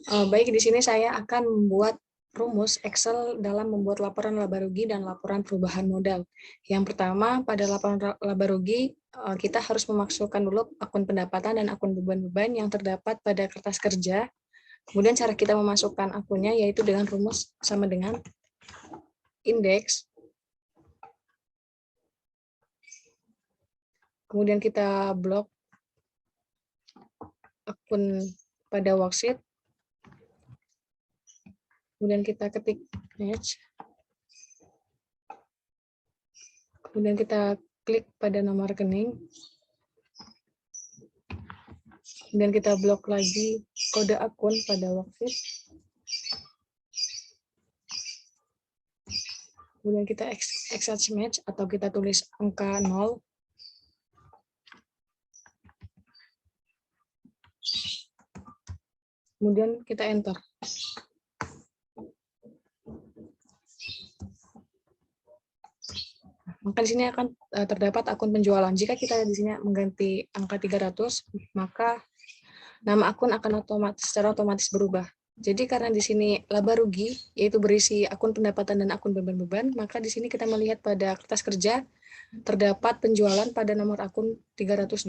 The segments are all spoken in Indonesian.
Baik, di sini saya akan membuat rumus Excel dalam membuat laporan laba rugi dan laporan perubahan modal. Yang pertama, pada laporan laba rugi, kita harus memasukkan dulu akun pendapatan dan akun beban-beban yang terdapat pada kertas kerja. Kemudian cara kita memasukkan akunnya yaitu dengan rumus sama dengan indeks. Kemudian kita blok akun pada worksheet. Kemudian kita ketik match. Kemudian kita klik pada nomor rekening. Kemudian kita blok lagi kode akun pada worksheet. Kemudian kita exact match atau kita tulis angka 0. Kemudian kita enter. Maka di sini akan terdapat akun penjualan. Jika kita di sini mengganti angka 300, maka nama akun akan secara otomatis berubah. Jadi karena di sini laba rugi, yaitu berisi akun pendapatan dan akun beban-beban, maka di sini kita melihat pada kertas kerja terdapat penjualan pada nomor akun 312.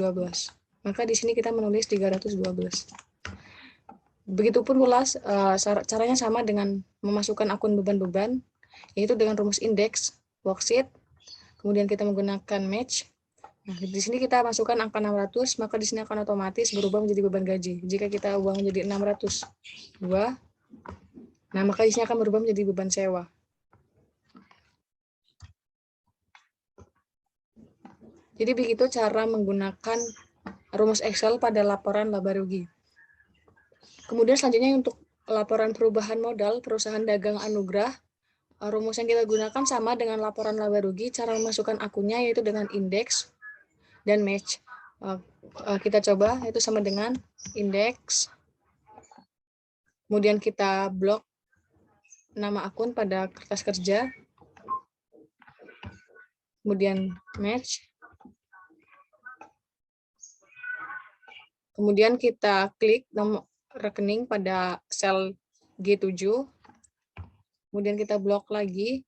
Maka di sini kita menulis 312. Begitupun pula caranya sama dengan memasukkan akun beban-beban, yaitu dengan rumus indeks, worksheet, kemudian kita menggunakan match. Nah, di sini kita masukkan angka 600, maka di sini akan otomatis berubah menjadi beban gaji. Jika kita ubah menjadi 602, nah maka di sini akan berubah menjadi beban sewa. Jadi begitu cara menggunakan rumus Excel pada laporan laba rugi. Kemudian selanjutnya untuk laporan perubahan modal perusahaan dagang Anugrah, rumus yang kita gunakan sama dengan laporan laba rugi, cara memasukkan akunnya yaitu dengan indeks dan match. Kita coba, itu sama dengan indeks, kemudian kita blok nama akun pada kertas kerja, kemudian match, kemudian kita klik nomor rekening pada sel G7, kemudian kita blok lagi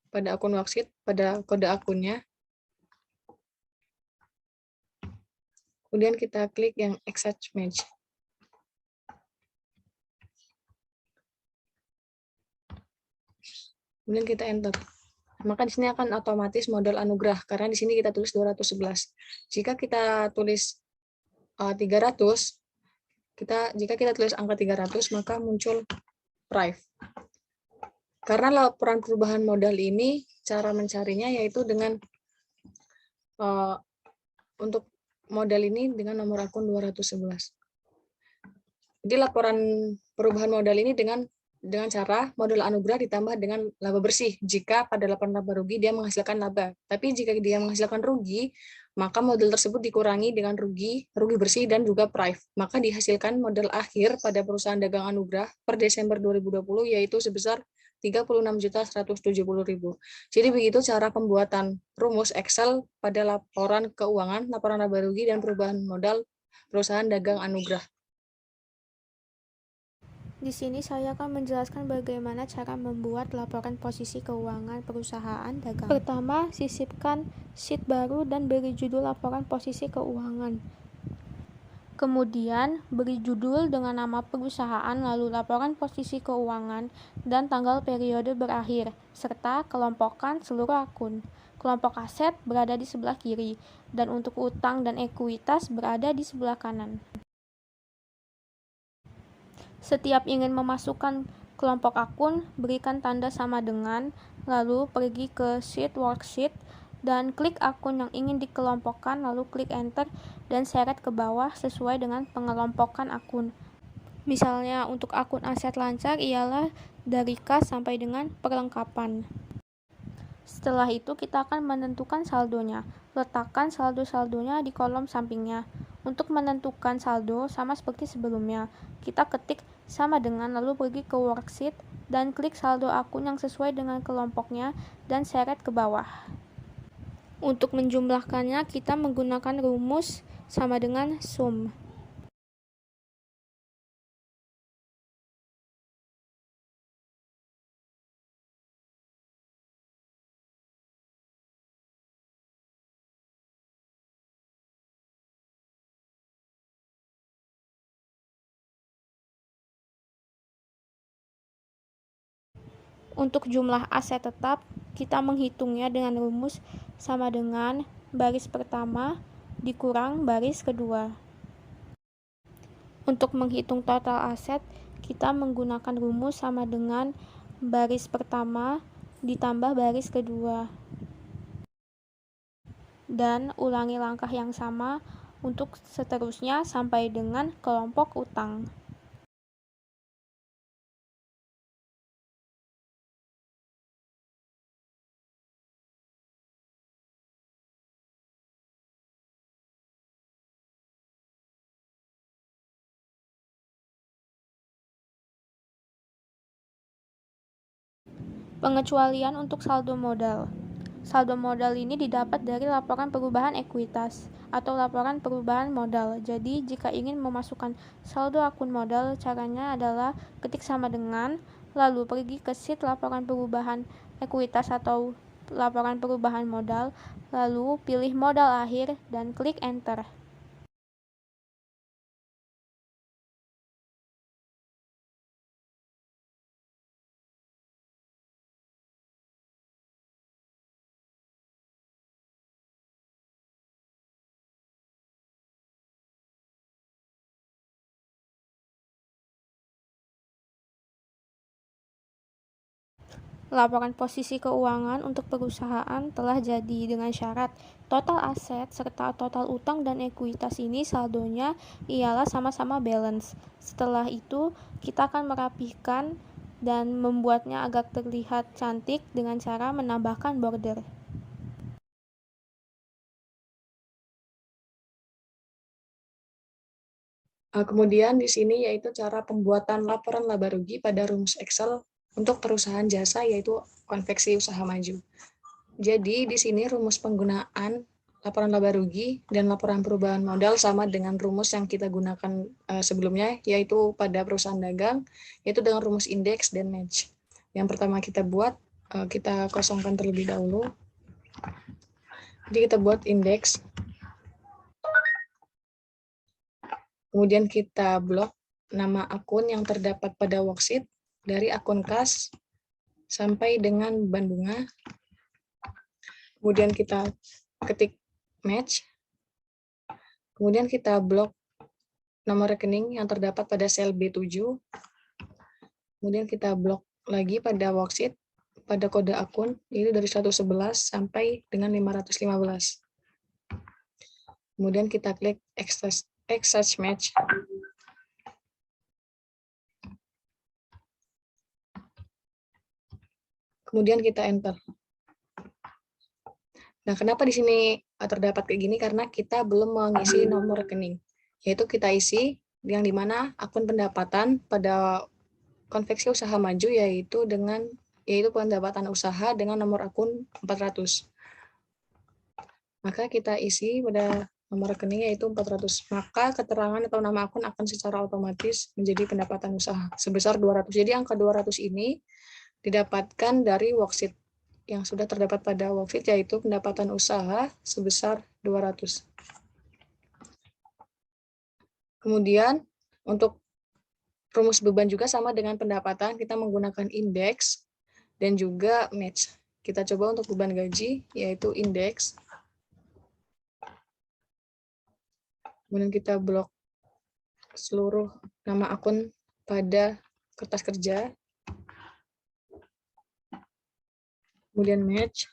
pada akun worksheet pada kode akunnya, kemudian kita klik yang exact match. Kemudian kita enter. Maka di sini akan otomatis modal Anugrah karena di sini kita tulis 211. Jika kita tulis 300, jika kita tulis angka 300 maka muncul price. Karena laporan perubahan modal ini cara mencarinya yaitu dengan untuk modal ini dengan nomor akun 211. Jadi laporan perubahan modal ini dengan cara modal Anugrah ditambah dengan laba bersih. Jika pada laporan laba rugi dia menghasilkan laba. Tapi jika dia menghasilkan rugi, maka modal tersebut dikurangi dengan rugi bersih dan juga price. Maka dihasilkan modal akhir pada perusahaan dagang Anugrah per Desember 2020 yaitu sebesar 36.170.000. Jadi begitu cara pembuatan rumus Excel pada laporan keuangan, laporan laba rugi dan perubahan modal perusahaan dagang Anugrah. Di sini saya akan menjelaskan bagaimana cara membuat laporan posisi keuangan perusahaan dagang. Pertama, sisipkan sheet baru dan beri judul laporan posisi keuangan. Kemudian, beri judul dengan nama perusahaan, lalu laporan posisi keuangan, dan tanggal periode berakhir, serta kelompokkan seluruh akun. Kelompok aset berada di sebelah kiri, dan untuk utang dan ekuitas berada di sebelah kanan. Setiap ingin memasukkan kelompok akun, berikan tanda sama dengan, lalu pergi ke sheet worksheet, dan klik akun yang ingin dikelompokkan, lalu klik enter, dan seret ke bawah sesuai dengan pengelompokan akun. Misalnya untuk akun aset lancar ialah dari kas sampai dengan perlengkapan. Setelah itu kita akan menentukan saldonya. Letakkan saldo-saldonya di kolom sampingnya. Untuk menentukan saldo sama seperti sebelumnya, kita ketik sama dengan lalu pergi ke worksheet dan klik saldo akun yang sesuai dengan kelompoknya dan seret ke bawah. Untuk menjumlahkannya kita menggunakan rumus sama dengan sum. Untuk jumlah aset tetap, kita menghitungnya dengan rumus sama dengan baris pertama dikurang baris kedua. Untuk menghitung total aset, kita menggunakan rumus sama dengan baris pertama ditambah baris kedua. Dan ulangi langkah yang sama untuk seterusnya sampai dengan kelompok utang. Pengecualian untuk saldo modal. Saldo modal ini didapat dari laporan perubahan ekuitas atau laporan perubahan modal. Jadi, jika ingin memasukkan saldo akun modal, caranya adalah ketik sama dengan, lalu pergi ke sheet laporan perubahan ekuitas atau laporan perubahan modal, lalu pilih modal akhir dan klik enter. Laporan posisi keuangan untuk perusahaan telah jadi dengan syarat total aset serta total utang dan ekuitas ini saldonya ialah sama-sama balance. Setelah itu, kita akan merapikan dan membuatnya agar terlihat cantik dengan cara menambahkan border. Kemudian di sini yaitu cara pembuatan laporan laba rugi pada rumus Excel untuk perusahaan jasa, yaitu konveksi usaha maju. Jadi di sini rumus penggunaan laporan laba rugi dan laporan perubahan modal sama dengan rumus yang kita gunakan sebelumnya, yaitu pada perusahaan dagang, yaitu dengan rumus indeks dan match. Yang pertama kita buat, kita kosongkan terlebih dahulu. Jadi kita buat indeks. Kemudian kita blok nama akun yang terdapat pada worksheet dari akun kas sampai dengan beban bunga. Kemudian kita ketik match. Kemudian kita blok nomor rekening yang terdapat pada sel B7. Kemudian kita blok lagi pada worksheet pada kode akun, ini dari 111 sampai dengan 515. Kemudian kita klik Extract Match. Kemudian kita enter. Nah, kenapa di sini terdapat kayak gini? Karena kita belum mengisi nomor rekening. Yaitu kita isi yang dimana akun pendapatan pada konveksi usaha maju yaitu pendapatan usaha dengan nomor akun 400. Maka kita isi pada nomor rekening yaitu 400. Maka keterangan atau nama akun akan secara otomatis menjadi pendapatan usaha sebesar 200. Jadi angka 200 ini didapatkan dari worksheet yang sudah terdapat pada worksheet, yaitu pendapatan usaha sebesar 200. Kemudian untuk rumus beban juga sama dengan pendapatan, kita menggunakan indeks dan juga match. Kita coba untuk beban gaji, yaitu indeks. Kemudian kita blok seluruh nama akun pada kertas kerja. Kemudian match.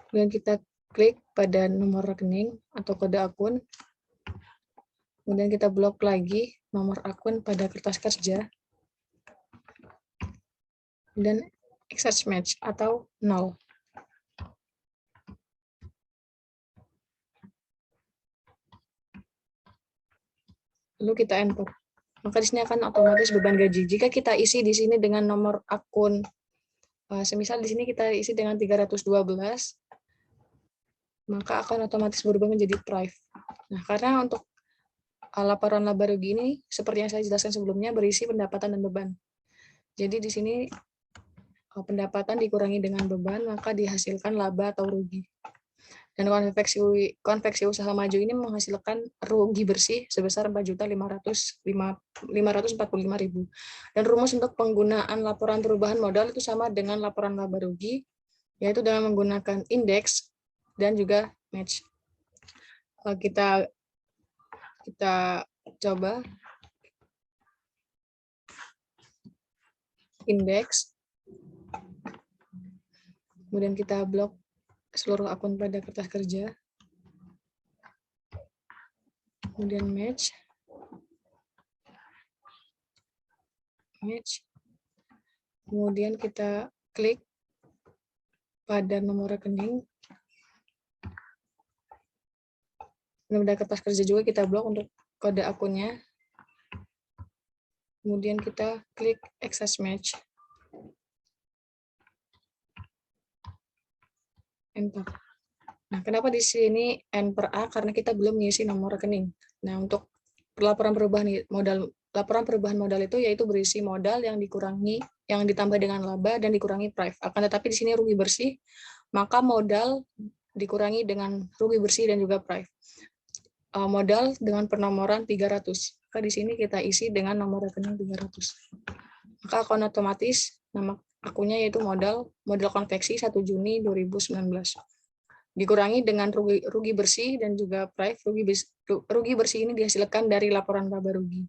Kemudian kita klik pada nomor rekening atau kode akun. Kemudian kita blok lagi nomor akun pada kertas kerja. Dan exact match atau 0. Lalu kita enter. Maka di sini akan otomatis beban gaji. Jika kita isi di sini dengan nomor akun, semisal di sini kita isi dengan 312, maka akan otomatis berubah menjadi prive. Nah, karena untuk laporan laba rugi ini, seperti yang saya jelaskan sebelumnya, berisi pendapatan dan beban. Jadi di sini pendapatan dikurangi dengan beban, maka dihasilkan laba atau rugi. Dan konveksi usaha maju ini menghasilkan rugi bersih sebesar 4.545.000. Dan rumus untuk penggunaan laporan perubahan modal itu sama dengan laporan laba rugi, yaitu dengan menggunakan indeks dan juga match. Kita coba indeks, kemudian kita blok seluruh akun pada kertas kerja, kemudian match, kemudian kita klik pada nomor rekening, pada kertas kerja juga kita blok untuk kode akunnya, kemudian kita klik access match, enter. Nah, kenapa di sini N per A? Karena kita belum mengisi nomor rekening. Nah, untuk laporan perubahan modal itu yaitu berisi modal yang ditambah dengan laba dan dikurangi prive. Akan tetapi di sini rugi bersih, maka modal dikurangi dengan rugi bersih dan juga prive. Modal dengan penomoran 300. Maka di sini kita isi dengan nomor rekening 300. Maka akun otomatis nama akunnya yaitu modal konveksi 1 Juni 2019. Dikurangi dengan rugi bersih dan juga prive. Rugi bersih ini dihasilkan dari laporan laba rugi.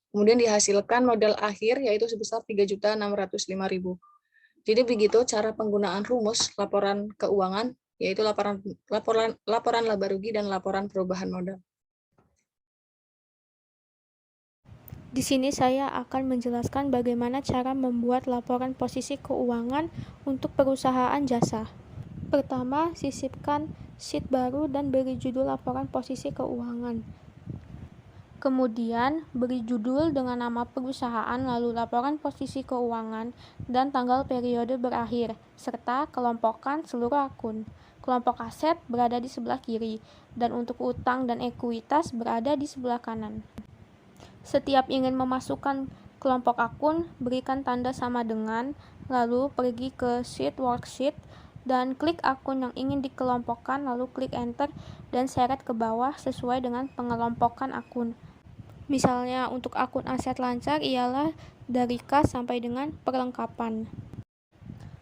Kemudian dihasilkan modal akhir yaitu sebesar 3.605.000. Jadi begitu cara penggunaan rumus laporan keuangan, yaitu laporan laba rugi dan laporan perubahan modal. Di sini saya akan menjelaskan bagaimana cara membuat laporan posisi keuangan untuk perusahaan jasa. Pertama, sisipkan sheet baru dan beri judul laporan posisi keuangan. Kemudian, beri judul dengan nama perusahaan, lalu laporan posisi keuangan, dan tanggal periode berakhir, serta kelompokkan seluruh akun. Kelompok aset berada di sebelah kiri, dan untuk utang dan ekuitas berada di sebelah kanan. Setiap ingin memasukkan kelompok akun, berikan tanda sama dengan, lalu pergi ke Sheet Worksheet, dan klik akun yang ingin dikelompokkan, lalu klik Enter, dan seret ke bawah sesuai dengan pengelompokan akun. Misalnya untuk akun aset lancar ialah dari kas sampai dengan perlengkapan.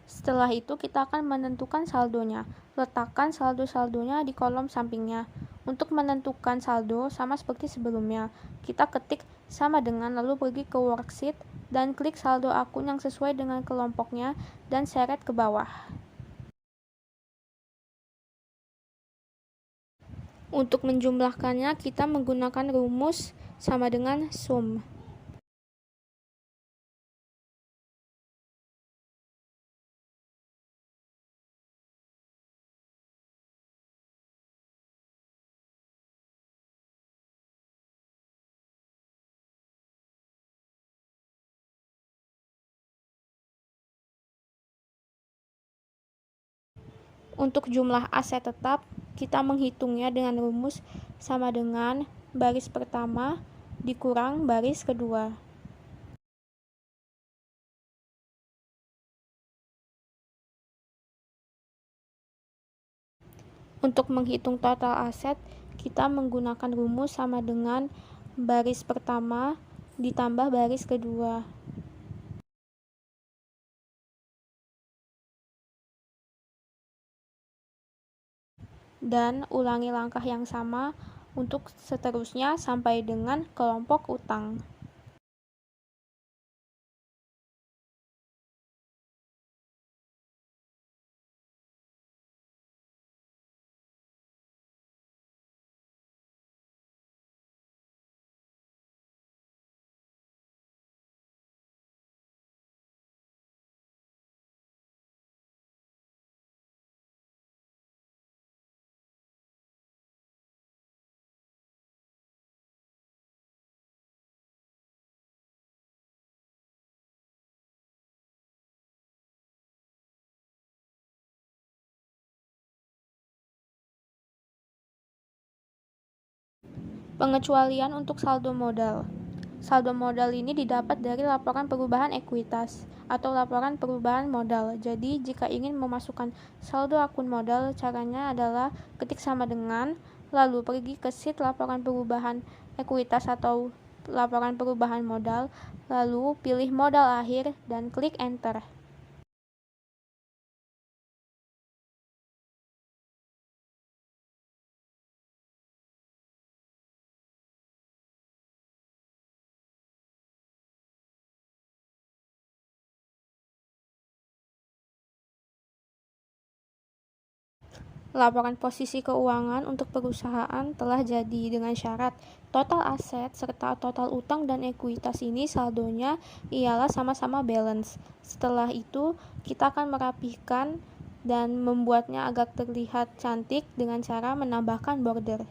Setelah itu kita akan menentukan saldonya. Letakkan saldo-saldonya di kolom sampingnya. Untuk menentukan saldo sama seperti sebelumnya, kita ketik sama dengan lalu pergi ke worksheet dan klik saldo akun yang sesuai dengan kelompoknya dan seret ke bawah. Untuk menjumlahkannya, kita menggunakan rumus sama dengan sum. Untuk jumlah aset tetap, kita menghitungnya dengan rumus sama dengan baris pertama dikurang baris kedua. Untuk menghitung total aset, kita menggunakan rumus sama dengan baris pertama ditambah baris kedua. Dan ulangi langkah yang sama untuk seterusnya sampai dengan kelompok utang. Pengecualian untuk saldo modal. Saldo modal ini didapat dari laporan perubahan ekuitas atau laporan perubahan modal. Jadi, jika ingin memasukkan saldo akun modal, caranya adalah ketik sama dengan, lalu pergi ke sheet laporan perubahan ekuitas atau laporan perubahan modal, lalu pilih modal akhir dan klik enter. Laporan posisi keuangan untuk perusahaan telah jadi dengan syarat total aset serta total utang dan ekuitas ini saldonya ialah sama-sama balance. Setelah itu, kita akan merapihkan dan membuatnya agar terlihat cantik dengan cara menambahkan border.